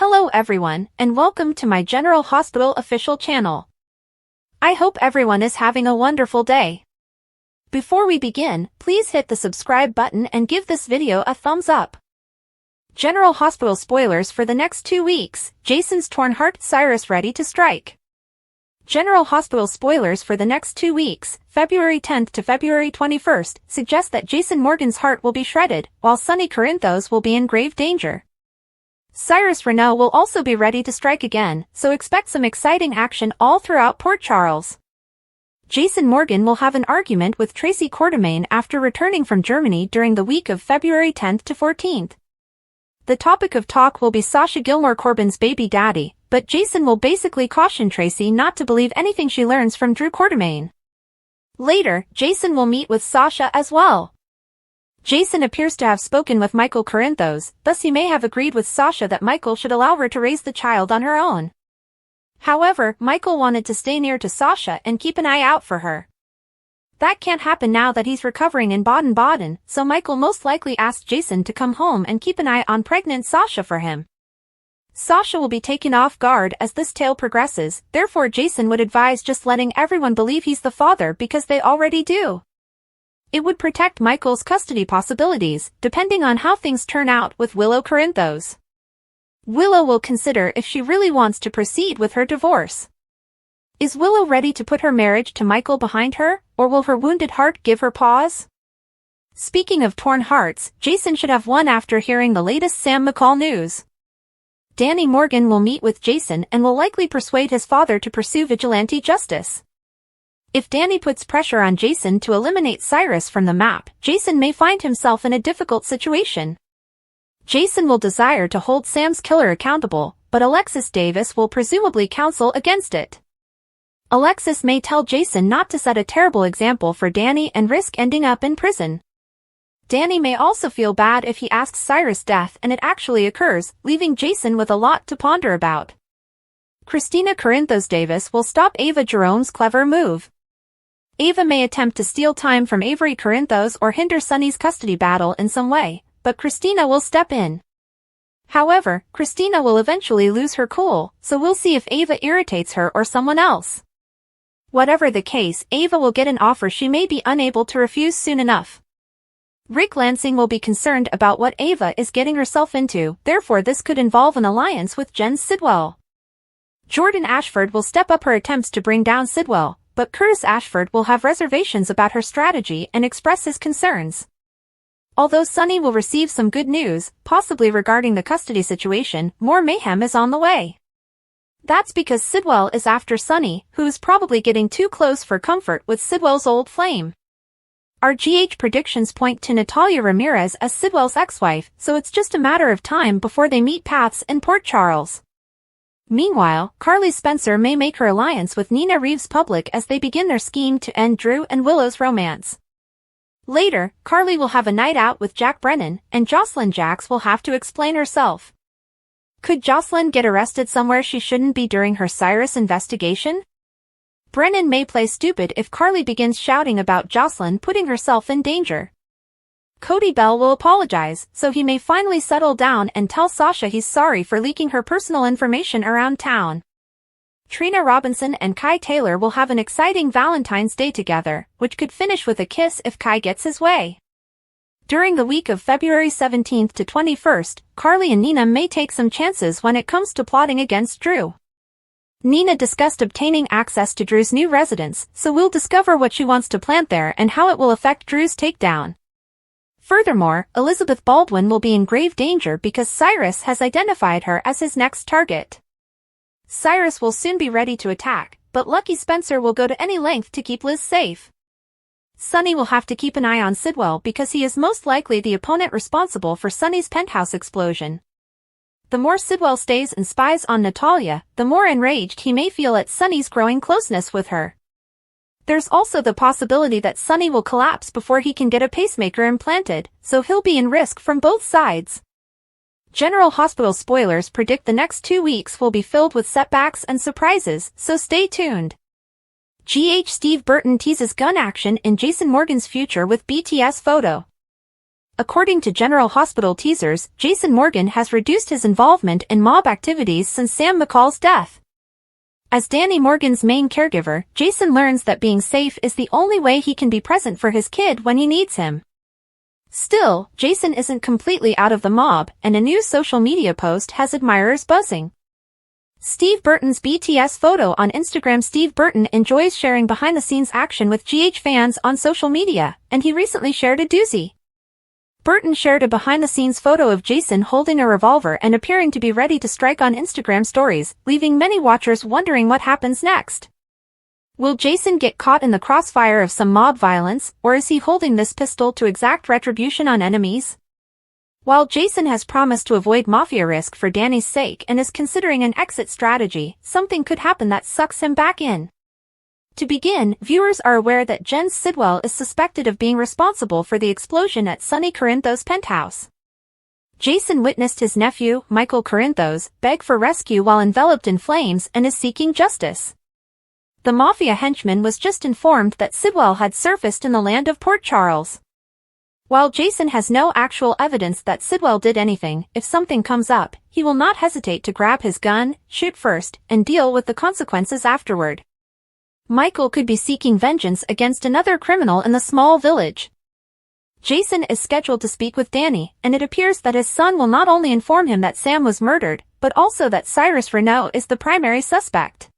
Hello everyone, and welcome to my General Hospital official channel. I hope everyone is having a wonderful day. Before we begin, please hit the subscribe button and give this video a thumbs up. General Hospital spoilers for the next 2 weeks, Jason's torn heart, Cyrus ready to strike. General Hospital spoilers for the next 2 weeks, February 10th to February 21st, suggest that Jason Morgan's heart will be shredded, while Sonny Corinthos will be in grave danger. Cyrus Renault will also be ready to strike again, so expect some exciting action all throughout Port Charles. Jason Morgan will have an argument with Tracy Quartermaine after returning from Germany during the week of February 10th to 14th. The topic of talk will be Sasha Gilmore Corbin's baby daddy, but Jason will basically caution Tracy not to believe anything she learns from Drew Quartermaine. Later, Jason will meet with Sasha as well. Jason appears to have spoken with Michael Corinthos, thus he may have agreed with Sasha that Michael should allow her to raise the child on her own. However, Michael wanted to stay near to Sasha and keep an eye out for her. That can't happen now that he's recovering in Baden-Baden, so Michael most likely asked Jason to come home and keep an eye on pregnant Sasha for him. Sasha will be taken off guard as this tale progresses, therefore Jason would advise just letting everyone believe he's the father because they already do. It would protect Michael's custody possibilities, depending on how things turn out with Willow Corinthos. Willow will consider if she really wants to proceed with her divorce. Is Willow ready to put her marriage to Michael behind her, or will her wounded heart give her pause? Speaking of torn hearts, Jason should have one after hearing the latest Sam McCall news. Danny Morgan will meet with Jason and will likely persuade his father to pursue vigilante justice. If Danny puts pressure on Jason to eliminate Cyrus from the map, Jason may find himself in a difficult situation. Jason will desire to hold Sam's killer accountable, but Alexis Davis will presumably counsel against it. Alexis may tell Jason not to set a terrible example for Danny and risk ending up in prison. Danny may also feel bad if he asks Cyrus' death and it actually occurs, leaving Jason with a lot to ponder about. Christina Corinthos Davis will stop Ava Jerome's clever move. Ava may attempt to steal time from Avery Corinthos or hinder Sonny's custody battle in some way, but Christina will step in. However, Christina will eventually lose her cool, so we'll see if Ava irritates her or someone else. Whatever the case, Ava will get an offer she may be unable to refuse soon enough. Rick Lansing will be concerned about what Ava is getting herself into, therefore this could involve an alliance with Jen Sidwell. Jordan Ashford will step up her attempts to bring down Sidwell, but Curtis Ashford will have reservations about her strategy and express his concerns. Although Sonny will receive some good news, possibly regarding the custody situation, more mayhem is on the way. That's because Sidwell is after Sonny, who is probably getting too close for comfort with Sidwell's old flame. Our GH predictions point to Natalia Ramirez as Sidwell's ex-wife, so it's just a matter of time before they meet paths in Port Charles. Meanwhile, Carly Spencer may make her alliance with Nina Reeves public as they begin their scheme to end Drew and Willow's romance. Later, Carly will have a night out with Jack Brennan, and Jocelyn Jacks will have to explain herself. Could Jocelyn get arrested somewhere she shouldn't be during her Cyrus investigation? Brennan may play stupid if Carly begins shouting about Jocelyn putting herself in danger. Cody Bell will apologize, so he may finally settle down and tell Sasha he's sorry for leaking her personal information around town. Trina Robinson and Kai Taylor will have an exciting Valentine's Day together, which could finish with a kiss if Kai gets his way. During the week of February 17th to 21st, Carly and Nina may take some chances when it comes to plotting against Drew. Nina discussed obtaining access to Drew's new residence, so we'll discover what she wants to plant there and how it will affect Drew's takedown. Furthermore, Elizabeth Baldwin will be in grave danger because Cyrus has identified her as his next target. Cyrus will soon be ready to attack, but Lucky Spencer will go to any length to keep Liz safe. Sonny will have to keep an eye on Sidwell because he is most likely the opponent responsible for Sonny's penthouse explosion. The more Sidwell stays and spies on Natalia, the more enraged he may feel at Sonny's growing closeness with her. There's also the possibility that Sonny will collapse before he can get a pacemaker implanted, so he'll be in risk from both sides. General Hospital spoilers predict the next 2 weeks will be filled with setbacks and surprises, so stay tuned. GH Steve Burton teases gun action in Jason Morgan's future with BTS photo. According to General Hospital teasers, Jason Morgan has reduced his involvement in mob activities since Sam McCall's death. As Danny Morgan's main caregiver, Jason learns that being safe is the only way he can be present for his kid when he needs him. Still, Jason isn't completely out of the mob, and a new social media post has admirers buzzing. Steve Burton's BTS photo on Instagram. Steve Burton enjoys sharing behind-the-scenes action with GH fans on social media, and he recently shared a doozy. Burton shared a behind-the-scenes photo of Jason holding a revolver and appearing to be ready to strike on Instagram stories, leaving many watchers wondering what happens next. Will Jason get caught in the crossfire of some mob violence, or is he holding this pistol to exact retribution on enemies? While Jason has promised to avoid mafia risk for Danny's sake and is considering an exit strategy, something could happen that sucks him back in. To begin, viewers are aware that Jens Sidwell is suspected of being responsible for the explosion at Sonny Corinthos' penthouse. Jason witnessed his nephew, Michael Corinthos, beg for rescue while enveloped in flames and is seeking justice. The mafia henchman was just informed that Sidwell had surfaced in the land of Port Charles. While Jason has no actual evidence that Sidwell did anything, if something comes up, he will not hesitate to grab his gun, shoot first, and deal with the consequences afterward. Michael could be seeking vengeance against another criminal in the small village. Jason is scheduled to speak with Danny, and it appears that his son will not only inform him that Sam was murdered, but also that Cyrus Renault is the primary suspect.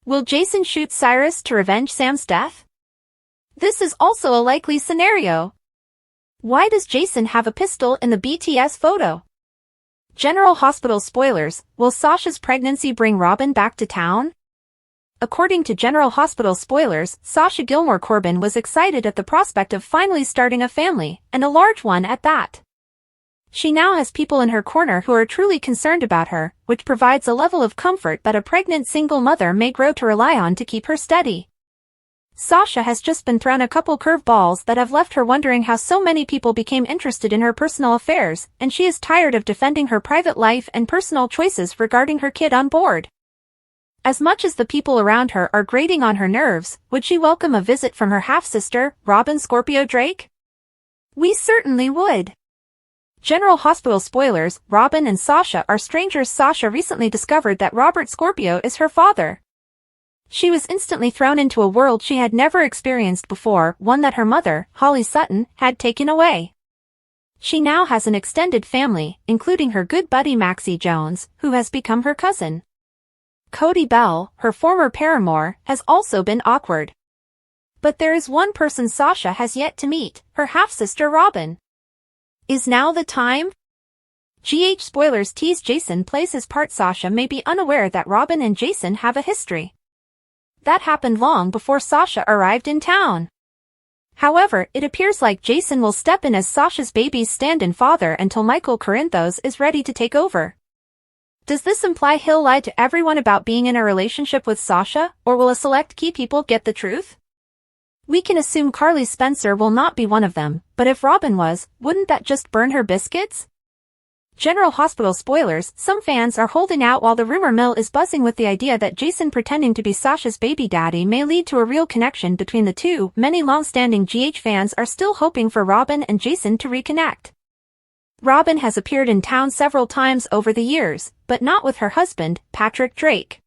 Will Jason shoot Cyrus to revenge Sam's death? This is also a likely scenario. Why does Jason have a pistol in the BTS photo? General Hospital spoilers, will Sasha's pregnancy bring Robin back to town? According to General Hospital spoilers, Sasha Gilmore Corbin was excited at the prospect of finally starting a family, and a large one at that. She now has people in her corner who are truly concerned about her, which provides a level of comfort that a pregnant single mother may grow to rely on to keep her steady. Sasha has just been thrown a couple curveballs that have left her wondering how so many people became interested in her personal affairs, and she is tired of defending her private life and personal choices regarding her kid on board. As much as the people around her are grating on her nerves, would she welcome a visit from her half-sister, Robin Scorpio Drake? We certainly would. General Hospital spoilers, Robin and Sasha are strangers. Sasha recently discovered that Robert Scorpio is her father. She was instantly thrown into a world she had never experienced before, one that her mother, Holly Sutton, had taken away. She now has an extended family, including her good buddy Maxie Jones, who has become her cousin. Cody Bell, her former paramour, has also been awkward. But there is one person Sasha has yet to meet, her half-sister Robin. Is now the time? GH spoilers tease Jason plays his part. Sasha may be unaware that Robin and Jason have a history. That happened long before Sasha arrived in town. However, it appears like Jason will step in as Sasha's baby's stand-in father until Michael Corinthos is ready to take over. Does this imply he'll lie to everyone about being in a relationship with Sasha, or will a select key people get the truth? We can assume Carly Spencer will not be one of them, but if Robin was, wouldn't that just burn her biscuits? General Hospital spoilers, some fans are holding out while the rumor mill is buzzing with the idea that Jason pretending to be Sasha's baby daddy may lead to a real connection between the two. Many long-standing GH fans are still hoping for Robin and Jason to reconnect. Robin has appeared in town several times over the years, but not with her husband, Patrick Drake.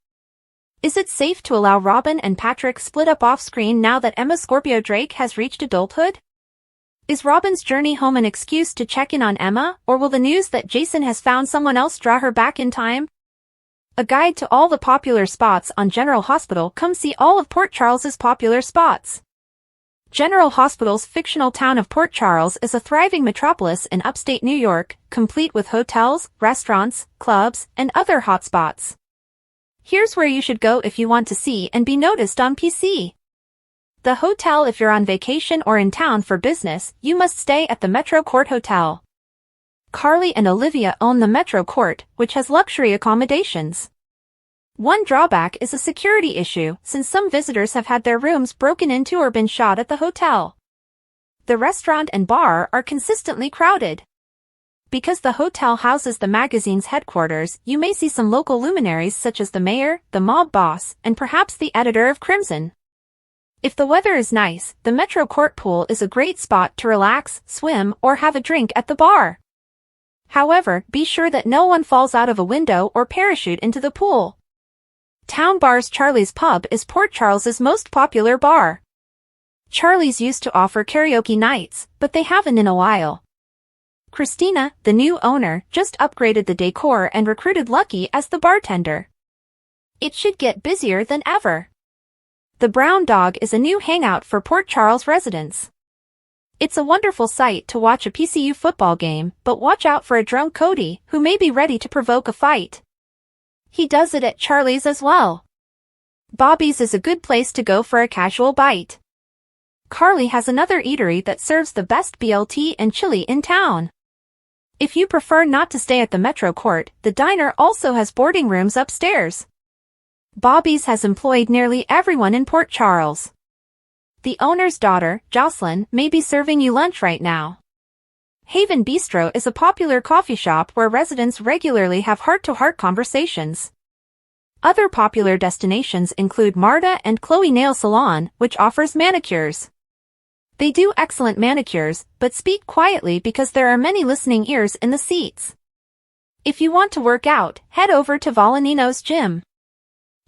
Is it safe to allow Robin and Patrick split up off-screen now that Emma Scorpio Drake has reached adulthood? Is Robin's journey home an excuse to check in on Emma, or will the news that Jason has found someone else draw her back in time? A guide to all the popular spots on General Hospital. Come see all of Port Charles's popular spots. General Hospital's fictional town of Port Charles is a thriving metropolis in upstate New York, complete with hotels, restaurants, clubs, and other hotspots. Here's where you should go if you want to see and be noticed on PC. The hotel. If you're on vacation or in town for business, you must stay at the Metro Court Hotel. Carly and Olivia own the Metro Court, which has luxury accommodations. One drawback is a security issue, since some visitors have had their rooms broken into or been shot at the hotel. The restaurant and bar are consistently crowded. Because the hotel houses the magazine's headquarters, you may see some local luminaries such as the mayor, the mob boss, and perhaps the editor of Crimson. If the weather is nice, the Metro Court pool is a great spot to relax, swim, or have a drink at the bar. However, be sure that no one falls out of a window or parachute into the pool. Town Bar's Charlie's Pub is Port Charles's most popular bar. Charlie's used to offer karaoke nights, but they haven't in a while. Christina, the new owner, just upgraded the decor and recruited Lucky as the bartender. It should get busier than ever. The Brown Dog is a new hangout for Port Charles residents. It's a wonderful sight to watch a PCU football game, but watch out for a drunk Cody, who may be ready to provoke a fight. He does it at Charlie's as well. Bobby's is a good place to go for a casual bite. Carly has another eatery that serves the best BLT and chili in town. If you prefer not to stay at the Metro Court, the diner also has boarding rooms upstairs. Bobby's has employed nearly everyone in Port Charles. The owner's daughter, Jocelyn, may be serving you lunch right now. Haven Bistro is a popular coffee shop where residents regularly have heart-to-heart conversations. Other popular destinations include Marta and Chloe Nail Salon, which offers manicures. They do excellent manicures, but speak quietly because there are many listening ears in the seats. If you want to work out, head over to Volanino's gym.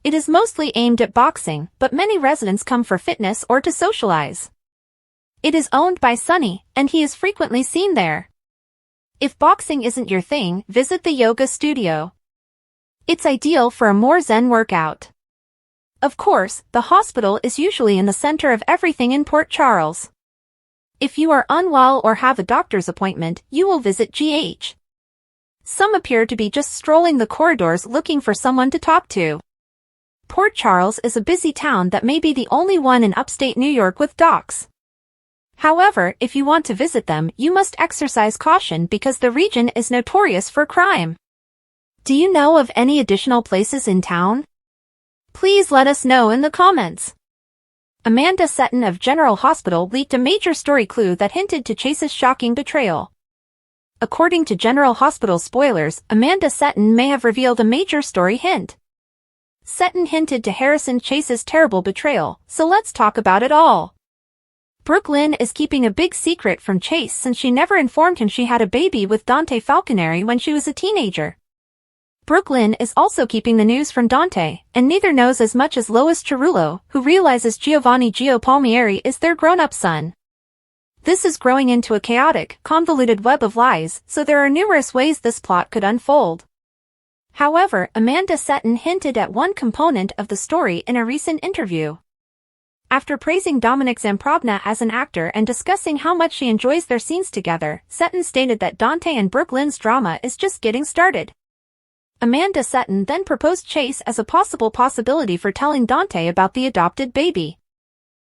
It is mostly aimed at boxing, but many residents come for fitness or to socialize. It is owned by Sonny, and he is frequently seen there. If boxing isn't your thing, visit the yoga studio. It's ideal for a more zen workout. Of course, the hospital is usually in the center of everything in Port Charles. If you are unwell or have a doctor's appointment, you will visit GH. Some appear to be just strolling the corridors looking for someone to talk to. Port Charles is a busy town that may be the only one in upstate New York with docks. However, if you want to visit them, you must exercise caution because the region is notorious for crime. Do you know of any additional places in town? Please let us know in the comments. Amanda Seton of General Hospital leaked a major story clue that hinted to Chase's shocking betrayal. According to General Hospital spoilers, Amanda Seton may have revealed a major story hint. Seton hinted to Harrison Chase's terrible betrayal, so let's talk about it all. Brooklyn is keeping a big secret from Chase since she never informed him she had a baby with Dante Falconeri when she was a teenager. Brooklyn is also keeping the news from Dante, and neither knows as much as Lois Cerullo, who realizes Giovanni Gio Palmieri is their grown-up son. This is growing into a chaotic, convoluted web of lies, so there are numerous ways this plot could unfold. However, Amanda Seton hinted at one component of the story in a recent interview. After praising Dominic Zamprogna as an actor and discussing how much she enjoys their scenes together, Seton stated that Dante and Brooklyn's drama is just getting started. Amanda Seton then proposed Chase as a possibility for telling Dante about the adopted baby.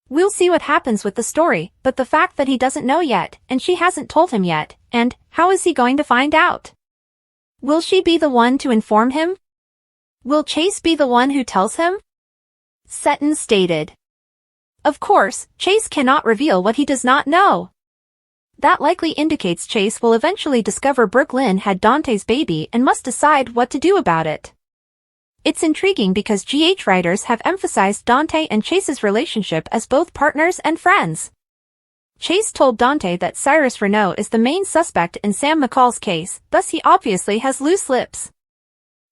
We'll see what happens with the story, but the fact that he doesn't know yet, and she hasn't told him yet, and how is he going to find out? Will she be the one to inform him? Will Chase be the one who tells him? Seton stated. Of course, Chase cannot reveal what he does not know. That likely indicates Chase will eventually discover Brooklyn had Dante's baby and must decide what to do about it. It's intriguing because GH writers have emphasized Dante and Chase's relationship as both partners and friends. Chase told Dante that Cyrus Renault is the main suspect in Sam McCall's case, thus he obviously has loose lips.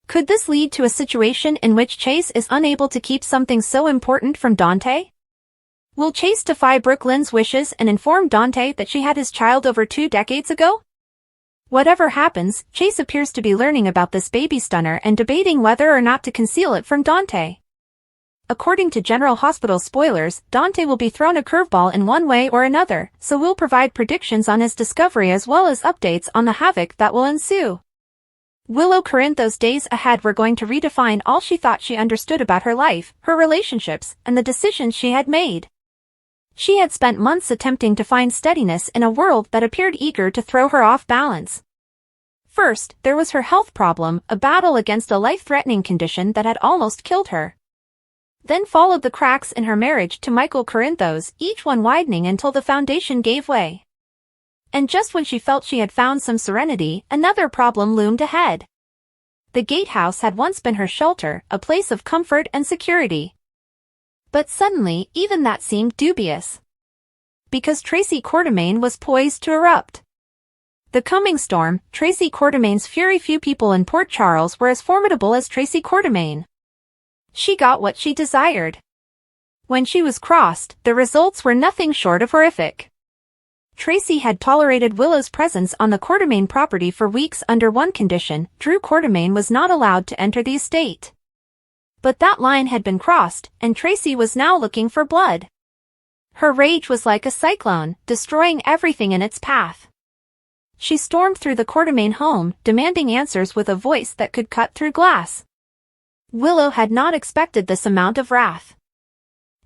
Could this lead to a situation in which Chase is unable to keep something so important from Dante? Will Chase defy Brooklyn's wishes and inform Dante that she had his child over 2 decades ago? Whatever happens, Chase appears to be learning about this baby stunner and debating whether or not to conceal it from Dante. According to General Hospital spoilers, Dante will be thrown a curveball in one way or another, so we'll provide predictions on his discovery as well as updates on the havoc that will ensue. Willow Corinthos days ahead were going to redefine all she thought she understood about her life, her relationships, and the decisions she had made. She had spent months attempting to find steadiness in a world that appeared eager to throw her off balance. First, there was her health problem, a battle against a life-threatening condition that had almost killed her. Then followed the cracks in her marriage to Michael Corinthos, each one widening until the foundation gave way. And just when she felt she had found some serenity, another problem loomed ahead. The gatehouse had once been her shelter, a place of comfort and security. But suddenly, even that seemed dubious. Because Tracy Quartermaine was poised to erupt. The coming storm, Tracy Quartermaine's fury. Few people in Port Charles were as formidable as Tracy Quartermaine. She got what she desired. When she was crossed, the results were nothing short of horrific. Tracy had tolerated Willow's presence on the Quartermaine property for weeks under one condition: Drew Quartermaine was not allowed to enter the estate. But that line had been crossed, and Tracy was now looking for blood. Her rage was like a cyclone, destroying everything in its path. She stormed through the Quartermaine home, demanding answers with a voice that could cut through glass. Willow had not expected this amount of wrath.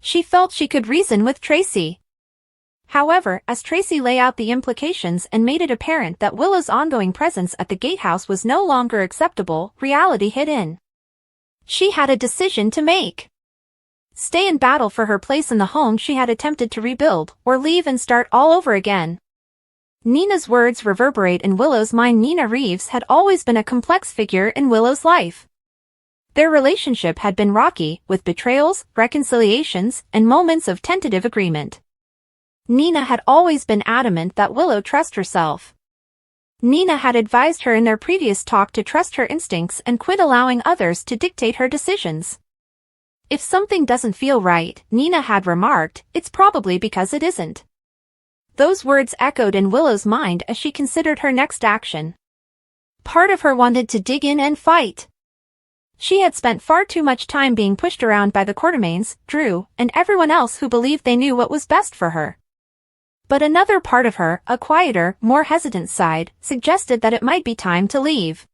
She felt she could reason with Tracy. However, as Tracy lay out the implications and made it apparent that Willow's ongoing presence at the gatehouse was no longer acceptable, reality hit in. She had a decision to make. Stay and battle for her place in the home she had attempted to rebuild, or leave and start all over again. Nina's words reverberate in Willow's mind. Nina Reeves had always been a complex figure in Willow's life. Their relationship had been rocky, with betrayals, reconciliations, and moments of tentative agreement. Nina had always been adamant that Willow trust herself. Nina had advised her in their previous talk to trust her instincts and quit allowing others to dictate her decisions. If something doesn't feel right, Nina had remarked, it's probably because it isn't. Those words echoed in Willow's mind as she considered her next action. Part of her wanted to dig in and fight. She had spent far too much time being pushed around by the Quartermaines, Drew, and everyone else who believed they knew what was best for her. But another part of her, a quieter, more hesitant side, suggested that it might be time to leave.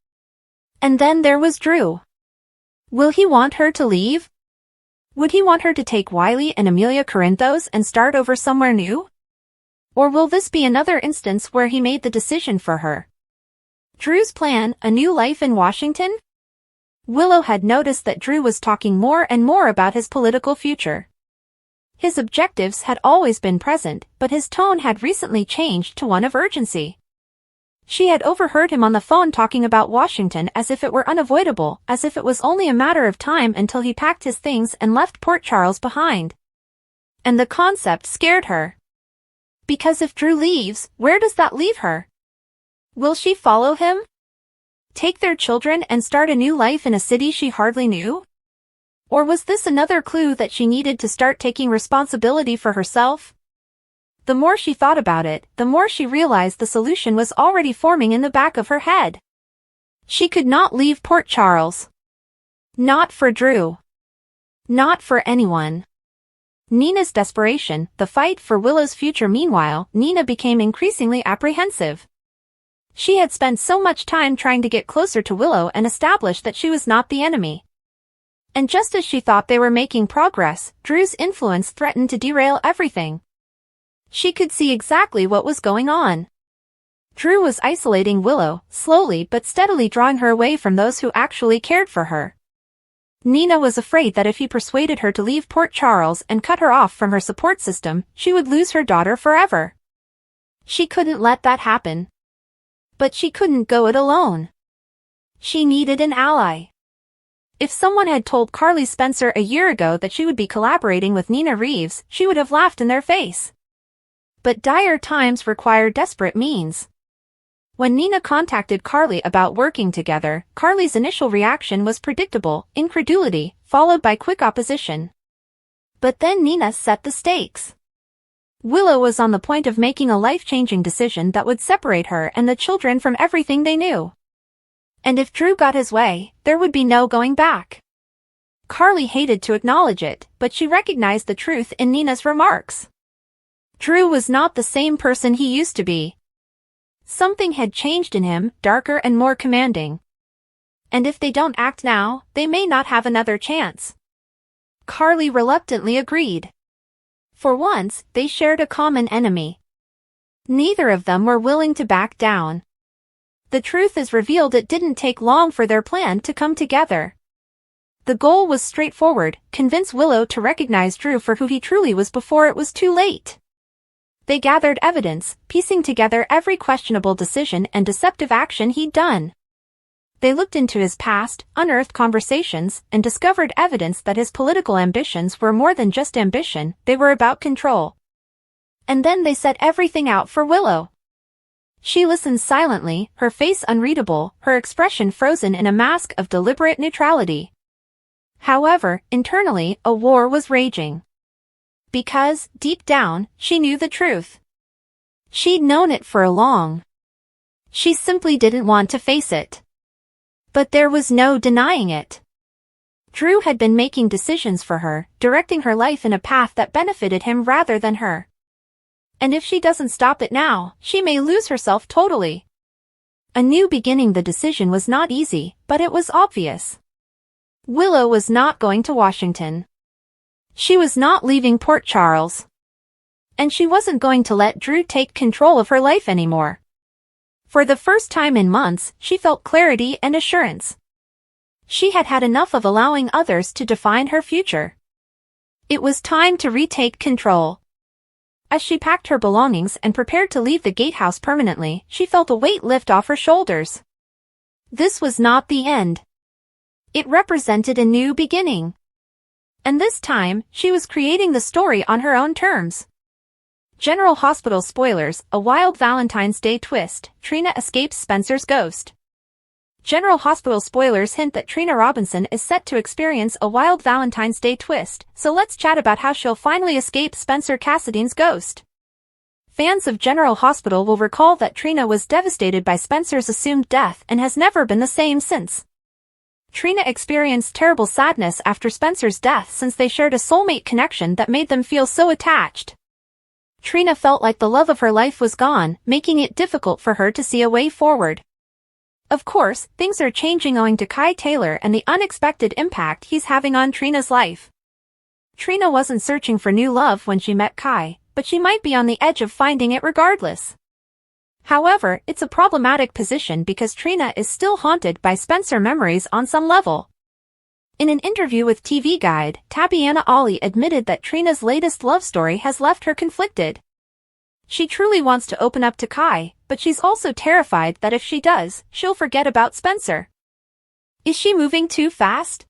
And then there was Drew. Will he want her to leave? Would he want her to take Wiley and Amelia Corinthos and start over somewhere new? Or will this be another instance where he made the decision for her? Drew's plan, a new life in Washington? Willow had noticed that Drew was talking more and more about his political future. His objectives had always been present, but his tone had recently changed to one of urgency. She had overheard him on the phone talking about Washington as if it were unavoidable, as if it was only a matter of time until he packed his things and left Port Charles behind. And the concept scared her. Because if Drew leaves, where does that leave her? Will she follow him? Take their children and start a new life in a city she hardly knew? Or was this another clue that she needed to start taking responsibility for herself? The more she thought about it, the more she realized the solution was already forming in the back of her head. She could not leave Port Charles. Not for Drew. Not for anyone. Nina's desperation, the fight for Willow's future. Meanwhile, Nina became increasingly apprehensive. She had spent so much time trying to get closer to Willow and establish that she was not the enemy. And just as she thought they were making progress, Drew's influence threatened to derail everything. She could see exactly what was going on. Drew was isolating Willow, slowly but steadily drawing her away from those who actually cared for her. Nina was afraid that if he persuaded her to leave Port Charles and cut her off from her support system, she would lose her daughter forever. She couldn't let that happen. But she couldn't go it alone. She needed an ally. If someone had told Carly Spencer a year ago that she would be collaborating with Nina Reeves, she would have laughed in their face. But dire times require desperate means. When Nina contacted Carly about working together, Carly's initial reaction was predictable: incredulity, followed by quick opposition. But then Nina set the stakes. Willow was on the point of making a life-changing decision that would separate her and the children from everything they knew. And if Drew got his way, there would be no going back. Carly hated to acknowledge it, but she recognized the truth in Nina's remarks. Drew was not the same person he used to be. Something had changed in him, darker and more commanding. And if they don't act now, they may not have another chance. Carly reluctantly agreed. For once, they shared a common enemy. Neither of them were willing to back down. The truth is revealed: it didn't take long for their plan to come together. The goal was straightforward: convince Willow to recognize Drew for who he truly was before it was too late. They gathered evidence, piecing together every questionable decision and deceptive action he'd done. They looked into his past, unearthed conversations, and discovered evidence that his political ambitions were more than just ambition, they were about control. And then they set everything out for Willow. She listened silently, her face unreadable, her expression frozen in a mask of deliberate neutrality. However, internally, a war was raging. Because, deep down, she knew the truth. She'd known it for long. She simply didn't want to face it. But there was no denying it. Drew had been making decisions for her, directing her life in a path that benefited him rather than her. And if she doesn't stop it now, she may lose herself totally. A new beginning. The decision was not easy, but it was obvious. Willow was not going to Washington. She was not leaving Port Charles. And she wasn't going to let Drew take control of her life anymore. For the first time in months, she felt clarity and assurance. She had had enough of allowing others to define her future. It was time to retake control. As she packed her belongings and prepared to leave the gatehouse permanently, she felt a weight lift off her shoulders. This was not the end. It represented a new beginning. And this time, she was creating the story on her own terms. General Hospital spoilers, a wild Valentine's Day twist, Trina escapes Spencer's ghost. General Hospital spoilers hint that Trina Robinson is set to experience a wild Valentine's Day twist, so let's chat about how she'll finally escape Spencer Cassidy's ghost. Fans of General Hospital will recall that Trina was devastated by Spencer's assumed death and has never been the same since. Trina experienced terrible sadness after Spencer's death since they shared a soulmate connection that made them feel so attached. Trina felt like the love of her life was gone, making it difficult for her to see a way forward. Of course, things are changing owing to Kai Taylor and the unexpected impact he's having on Trina's life. Trina wasn't searching for new love when she met Kai, but she might be on the edge of finding it regardless. However, it's a problematic position because Trina is still haunted by Spencer memories on some level. In an interview with TV Guide, Tabiana Ali admitted that Trina's latest love story has left her conflicted. She truly wants to open up to Kai, but she's also terrified that if she does, she'll forget about Spencer. Is she moving too fast?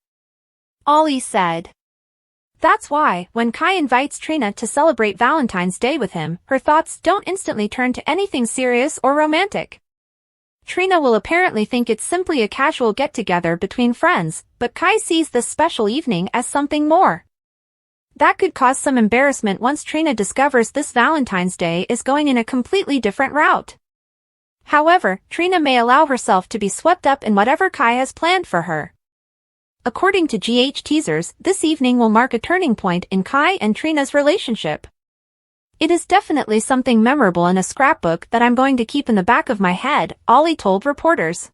Ali said. That's why, when Kai invites Trina to celebrate Valentine's Day with him, her thoughts don't instantly turn to anything serious or romantic. Trina will apparently think it's simply a casual get-together between friends, but Kai sees this special evening as something more. That could cause some embarrassment once Trina discovers this Valentine's Day is going in a completely different route. However, Trina may allow herself to be swept up in whatever Kai has planned for her. According to GH teasers, this evening will mark a turning point in Kai and Trina's relationship. It is definitely something memorable in a scrapbook that I'm going to keep in the back of my head, Ali told reporters.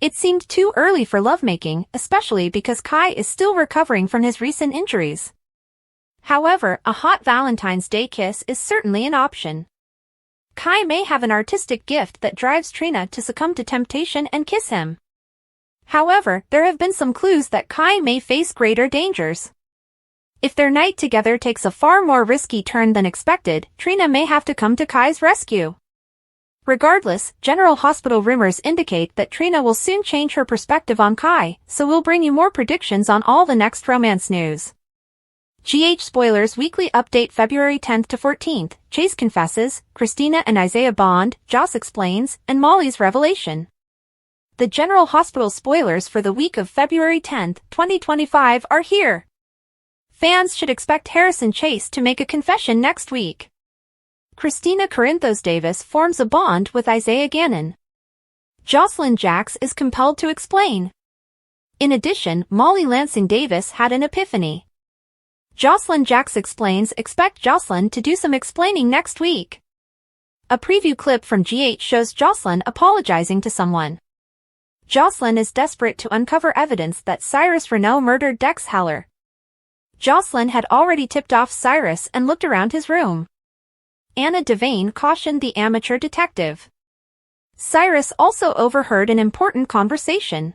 It seemed too early for lovemaking, especially because Kai is still recovering from his recent injuries. However, a hot Valentine's Day kiss is certainly an option. Kai may have an artistic gift that drives Trina to succumb to temptation and kiss him. However, there have been some clues that Kai may face greater dangers. If their night together takes a far more risky turn than expected, Trina may have to come to Kai's rescue. Regardless, General Hospital rumors indicate that Trina will soon change her perspective on Kai, so we'll bring you more predictions on all the next romance news. GH Spoilers Weekly Update February 10th to 14th, Chase confesses, Christina and Isaiah bond, Joss explains, and Molly's revelation. The General Hospital spoilers for the week of February 10th, 2025 are here. Fans should expect Harrison Chase to make a confession next week. Christina Corinthos Davis forms a bond with Isaiah Gannon. Jocelyn Jax is compelled to explain. In addition, Molly Lansing Davis had an epiphany. Jocelyn Jax explains. Expect Jocelyn to do some explaining next week. A preview clip from GH shows Jocelyn apologizing to someone. Jocelyn is desperate to uncover evidence that Cyrus Renault murdered Dex Heller. Jocelyn had already tipped off Cyrus and looked around his room. Anna Devane cautioned the amateur detective. Cyrus also overheard an important conversation.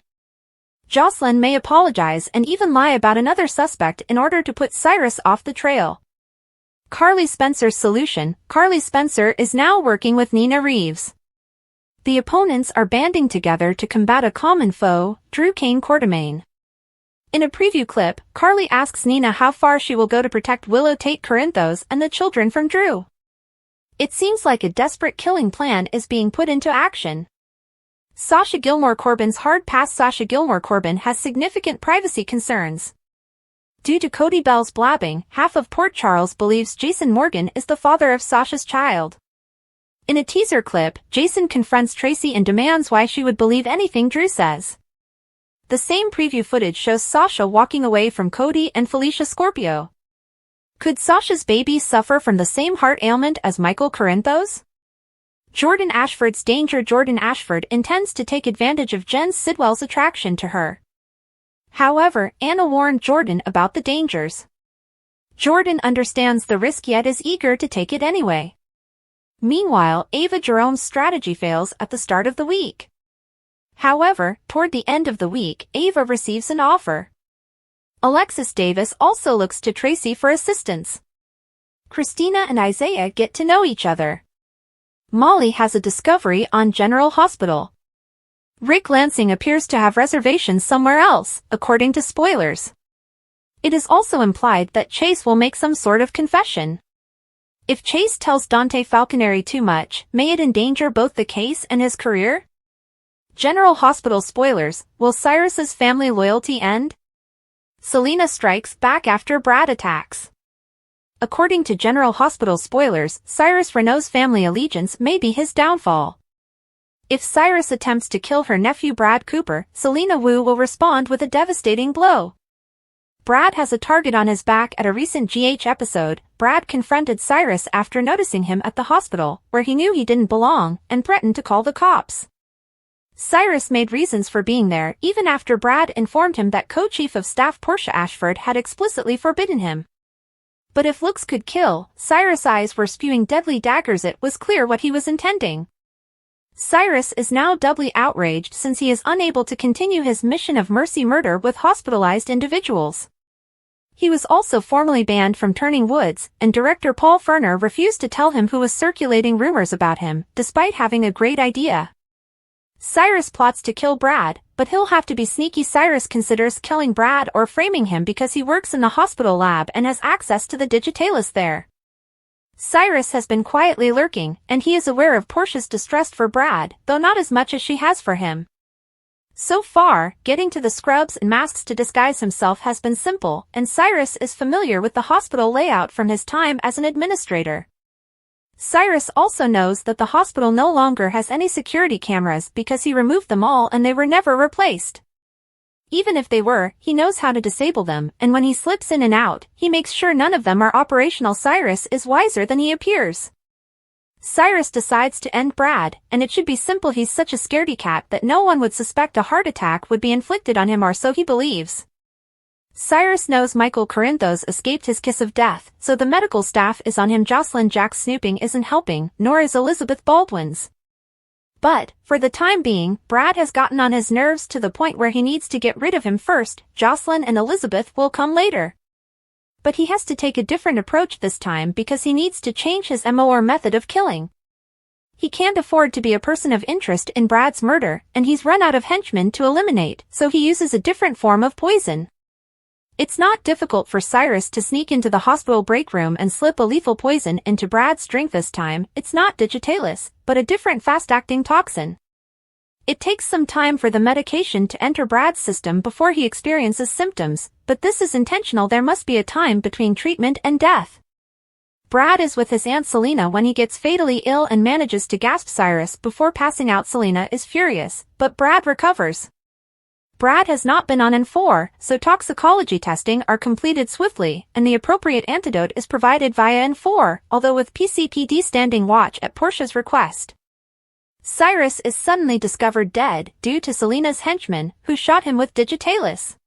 Jocelyn may apologize and even lie about another suspect in order to put Cyrus off the trail. Carly Spencer's solution. Carly Spencer is now working with Nina Reeves. The opponents are banding together to combat a common foe, Drew Kane Quartermain. In a preview clip, Carly asks Nina how far she will go to protect Willow Tate Corinthos and the children from Drew. It seems like a desperate killing plan is being put into action. Sasha Gilmore Corbin's hard pass. Sasha Gilmore Corbin has significant privacy concerns. Due to Cody Bell's blabbing, half of Port Charles believes Jason Morgan is the father of Sasha's child. In a teaser clip, Jason confronts Tracy and demands why she would believe anything Drew says. The same preview footage shows Sasha walking away from Cody and Felicia Scorpio. Could Sasha's baby suffer from the same heart ailment as Michael Corinthos? Jordan Ashford's danger. Jordan Ashford intends to take advantage of Jen Sidwell's attraction to her. However, Anna warned Jordan about the dangers. Jordan understands the risk yet is eager to take it anyway. Meanwhile, Ava Jerome's strategy fails at the start of the week. However, toward the end of the week, Ava receives an offer. Alexis Davis also looks to Tracy for assistance. Christina and Isaiah get to know each other. Molly has a discovery on General Hospital. Rick Lansing appears to have reservations somewhere else, according to spoilers. It is also implied that Chase will make some sort of confession. If Chase tells Dante Falconeri too much, may it endanger both the case and his career? General Hospital spoilers, will Cyrus's family loyalty end? Selena strikes back after Brad attacks. According to General Hospital spoilers, Cyrus Renault's family allegiance may be his downfall. If Cyrus attempts to kill her nephew Brad Cooper, Selena Wu will respond with a devastating blow. Brad has a target on his back. At a recent GH episode, Brad confronted Cyrus after noticing him at the hospital, where he knew he didn't belong, and threatened to call the cops. Cyrus made reasons for being there even after Brad informed him that co-chief of staff Portia Ashford had explicitly forbidden him. But if looks could kill, Cyrus' eyes were spewing deadly daggers. It was clear what he was intending. Cyrus is now doubly outraged since he is unable to continue his mission of mercy murder with hospitalized individuals. He was also formally banned from Turning Woods, and director Paul Ferner refused to tell him who was circulating rumors about him, despite having a great idea. Cyrus plots to kill Brad, but he'll have to be sneaky. Cyrus considers killing Brad or framing him because he works in the hospital lab and has access to the digitalis there. Cyrus has been quietly lurking, and he is aware of Portia's distress for Brad, though not as much as she has for him. So far, getting to the scrubs and masks to disguise himself has been simple, and Cyrus is familiar with the hospital layout from his time as an administrator. Cyrus also knows that the hospital no longer has any security cameras because he removed them all and they were never replaced. Even if they were, he knows how to disable them, and when he slips in and out, he makes sure none of them are operational. Cyrus is wiser than he appears. Cyrus decides to end Brad, and it should be simple. He's such a scaredy cat that no one would suspect a heart attack would be inflicted on him, or so he believes. Cyrus knows Michael Corinthos escaped his kiss of death, so the medical staff is on him. Jocelyn Jack's snooping isn't helping, nor is Elizabeth Baldwin's. But, for the time being, Brad has gotten on his nerves to the point where he needs to get rid of him first. Jocelyn and Elizabeth will come later. But he has to take a different approach this time because he needs to change his MO or method of killing. He can't afford to be a person of interest in Brad's murder, and he's run out of henchmen to eliminate, so he uses a different form of poison. It's not difficult for Cyrus to sneak into the hospital break room and slip a lethal poison into Brad's drink. This time, it's not digitalis, but a different fast-acting toxin. It takes some time for the medication to enter Brad's system before he experiences symptoms, but this is intentional. There must be a time between treatment and death. Brad is with his Aunt Selena when he gets fatally ill and manages to gasp Cyrus before passing out. Selena is furious, but Brad recovers. Brad has not been on N4, so toxicology testing are completed swiftly, and the appropriate antidote is provided via N4, although with PCPD standing watch at Portia's request. Cyrus is suddenly discovered dead due to Selena's henchman, who shot him with digitalis.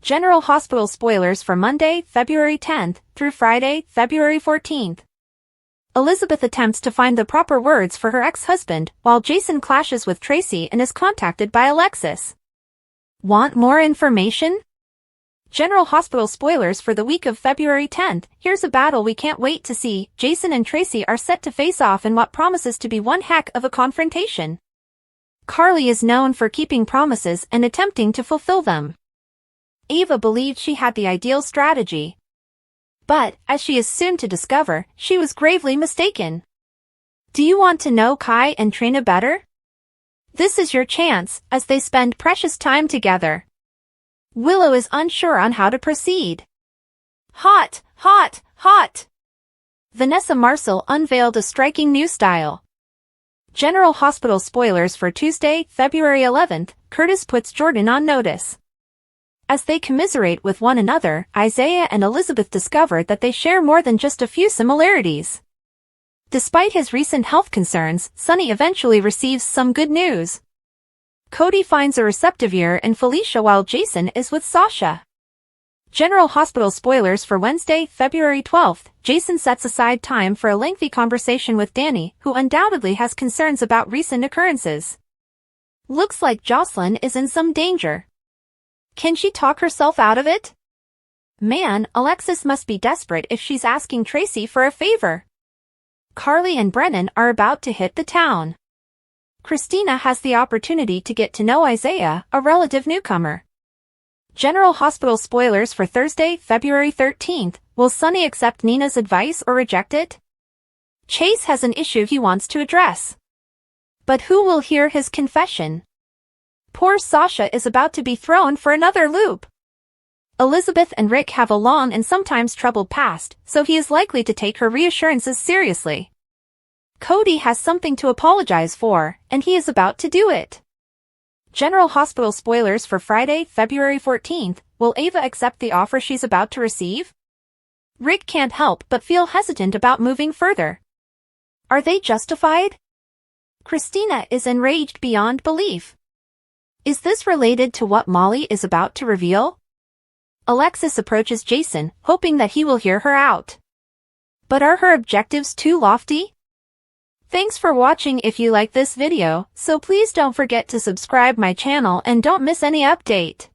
General Hospital spoilers for Monday, February 10th, through Friday, February 14th. Elizabeth attempts to find the proper words for her ex-husband, while Jason clashes with Tracy and is contacted by Alexis. Want more information? General Hospital spoilers for the week of February 10th. Here's a battle we can't wait to see. Jason and Tracy are set to face off in what promises to be one heck of a confrontation. Carly is known for keeping promises and attempting to fulfill them. Ava believed she had the ideal strategy. But, as she is soon to discover, she was gravely mistaken. Do you want to know Kai and Trina better? This is your chance, as they spend precious time together. Willow is unsure on how to proceed. Hot, hot, hot! Vanessa Marcel unveiled a striking new style. General Hospital spoilers for Tuesday, February 11th, Curtis puts Jordan on notice. As they commiserate with one another, Isaiah and Elizabeth discover that they share more than just a few similarities. Despite his recent health concerns, Sonny eventually receives some good news. Cody finds a receptive ear in Felicia while Jason is with Sasha. General Hospital spoilers for Wednesday, February 12th, Jason sets aside time for a lengthy conversation with Danny, who undoubtedly has concerns about recent occurrences. Looks like Jocelyn is in some danger. Can she talk herself out of it? Man, Alexis must be desperate if she's asking Tracy for a favor. Carly and Brennan are about to hit the town. Christina has the opportunity to get to know Isaiah, a relative newcomer. General Hospital spoilers for Thursday, February 13th, will Sonny accept Nina's advice or reject it? Chase has an issue he wants to address. But who will hear his confession? Poor Sasha is about to be thrown for another loop. Elizabeth and Rick have a long and sometimes troubled past, so he is likely to take her reassurances seriously. Cody has something to apologize for, and he is about to do it. General Hospital spoilers for Friday, February 14th, will Ava accept the offer she's about to receive? Rick can't help but feel hesitant about moving further. Are they justified? Christina is enraged beyond belief. Is this related to what Molly is about to reveal? Alexis approaches Jason, hoping that he will hear her out. But are her objectives too lofty? Thanks for watching. If you like this video, so please don't forget to subscribe my channel and don't miss any update.